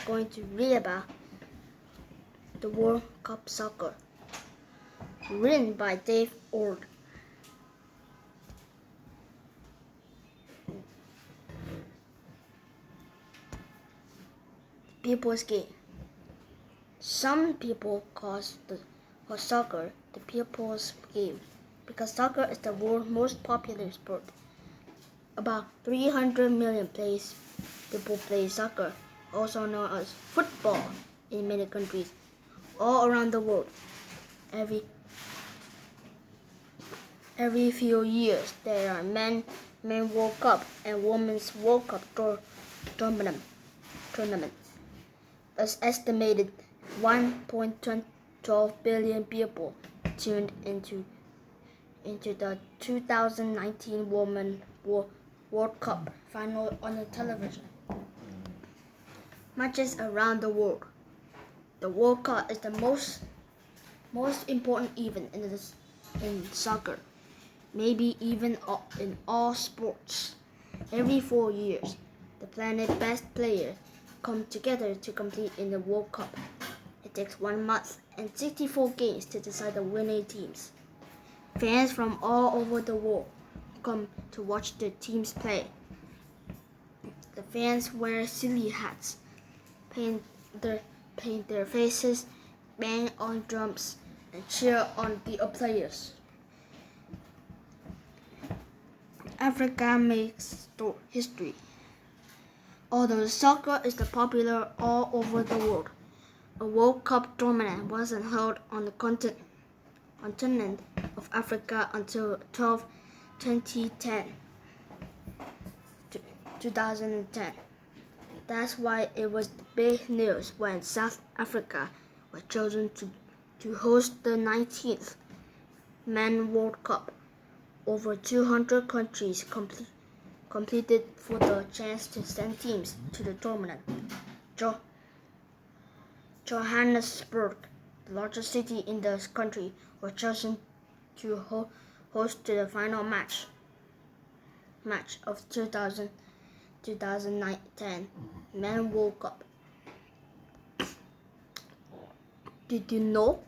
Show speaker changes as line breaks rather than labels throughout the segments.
going to read about the World Cup Soccer, written by Dave Ord. People's Game. Some people call soccer the people's game because soccer is the world's most popular sport. About 300 million people play soccer, also known as football, in many countries all around the world. Every few years, there are men World Cup and women's World Cup tournaments. As estimated, 1.12 billion people tuned into the 2019 Women's World Cup final on the television. Matches around the world. The World Cup is the most important event in soccer, maybe even in all sports. Every 4 years, the planet's best players come together to compete in the World Cup. It takes 1 month and 64 games to decide the winning teams. Fans from all over the world come to watch the teams play. The fans wear silly hats, paint their faces, bang on drums, and cheer on the players. Africa makes history. Although soccer is popular all over the world, a World Cup tournament wasn't held on the continent of Africa until 2010. That's why it was big news when South Africa was chosen to host the 19th Men's World Cup. Over 200 countries competed for the chance to send teams to the tournament. Johannesburg, the largest city in the country, was chosen to host the final match of 2010 Men's World Cup. Did you know?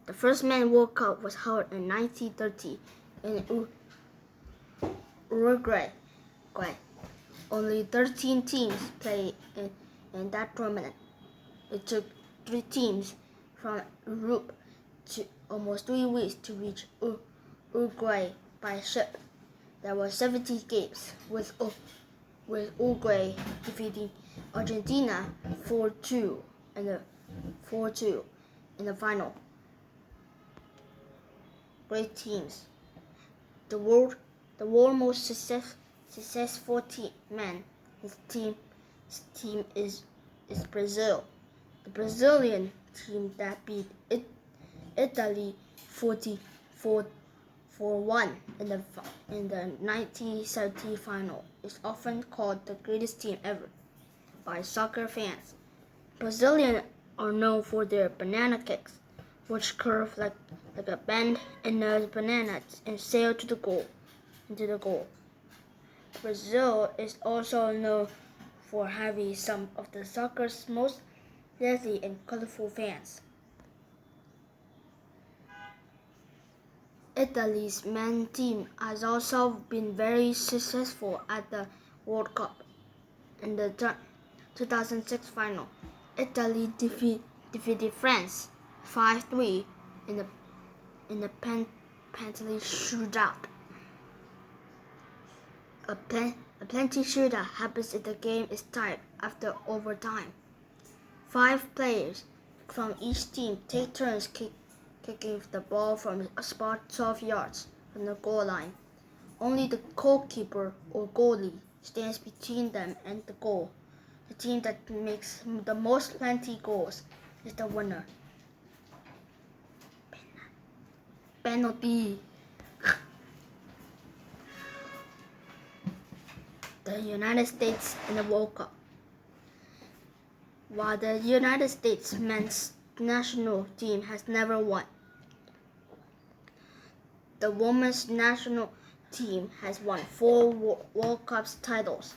The first Men's World Cup was held in 1930 in Uruguay. Only 13 teams played in that tournament. It took 3 teams from Europe to almost 3 weeks to reach Uruguay by ship. There were 70 games, with Uruguay defeating Argentina 4-2 in the final. Great teams. The world's most successful man. His team is Brazil. The Brazilian team that beat Italy 4-1 in the 1970 final is often called the greatest team ever by soccer fans. Brazilians are known for their banana kicks, which curve like a bend in a banana and sail into the goal. Brazil is also known for having some of the soccer's most lively and colorful fans. Italy's men's team has also been very successful at the World Cup. In the 2006 final, Italy defeated France 5-3 in the penalty shootout. A penalty shootout happens if the game is tied after overtime. 5 players from each team take turns kicking the ball from a spot 12 yards from the goal line. Only the goalkeeper or goalie stands between them and the goal. The team that makes the most penalty goals is the winner. Penalty. The United States in the World Cup. While the United States men's national team has never won, the women's national team has won 4 World Cup titles.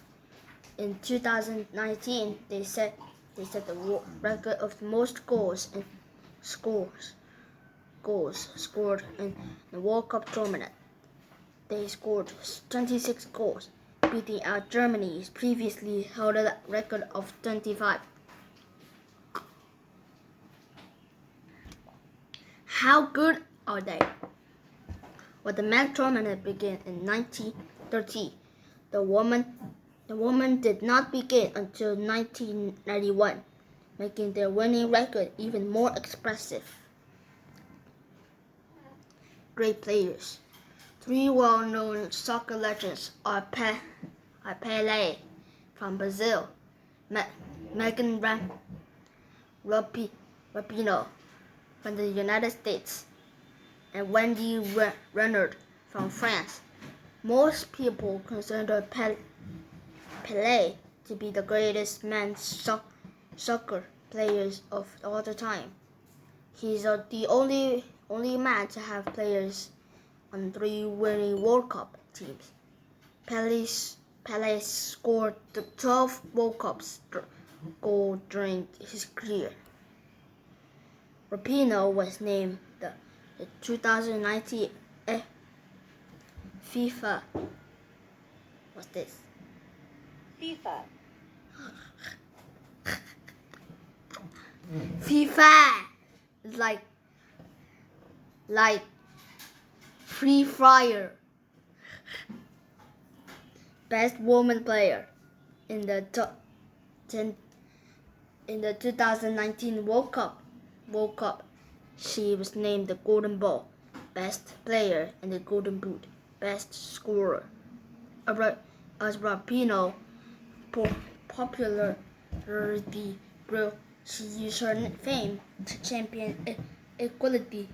In 2019, they set They set the record of most goals scored in the World Cup tournament. They scored 26 goals, beating out Germany's previously held record of 25. How good are they? When the men's tournament began in 1930, the women did not begin until 1991, making their winning record even more expressive. Great players. 3 well-known soccer legends are Pelé from Brazil, Megan Rapinoe from the United States, and Wendy Renard from France. Most people consider Pelé to be the greatest men's soccer players of all the time. He's the only man to have players on 3 winning World Cup teams. Pelé scored 12 World Cups goals during his career. Rapinoe was named the 2019 FIFA. What's this? FIFA is like Free Fire. Best woman player in the 2019 World Cup. She was named the Golden Ball, Best Player in the Golden Boot, Best Scorer. As Rapinoe popularity grew, she used her fame to champion equality.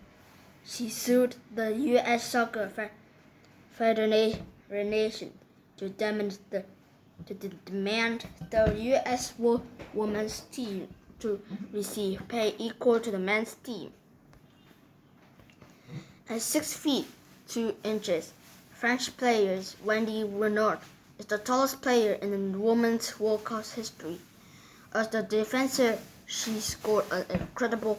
She sued the U.S. Soccer Federation to demand the U.S. women's team to receive pay equal to the men's team. At 6 feet 2 inches, French player Wendy Renard is the tallest player in the women's World Cup history. As the defender, she scored an incredible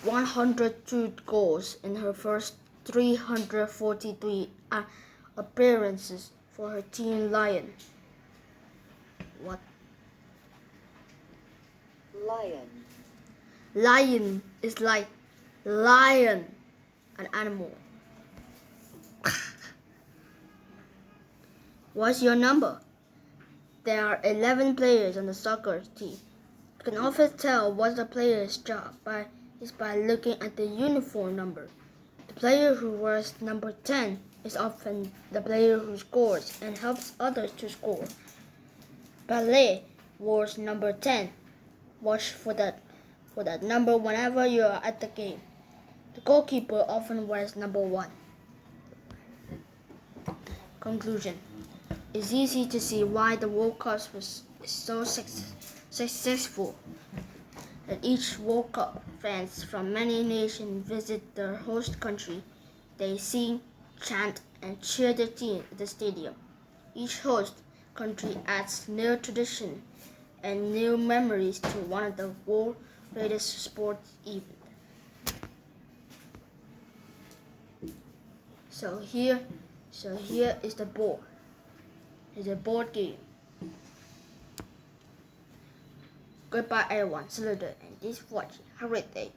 102 goals in her first 343 appearances for her team Lion. What? Lion is like lion, an animal. What's your number? There are 11 players on the soccer team. You can often tell what the player's job is by looking at the uniform number. The player who wears number 10 is often the player who scores and helps others to score. Pelé wears number 10. Watch for that number whenever you are at the game. The goalkeeper often wears number 1. Conclusion. It's easy to see why the World Cup was so successful. At each World Cup, fans from many nations visit their host country. They sing, chant, and cheer their team at the stadium. Each host country adds new tradition and new memories to one of the world's greatest sports events. So here is the board. It's a board game. Goodbye everyone. Saludo and this watch. Have a great day.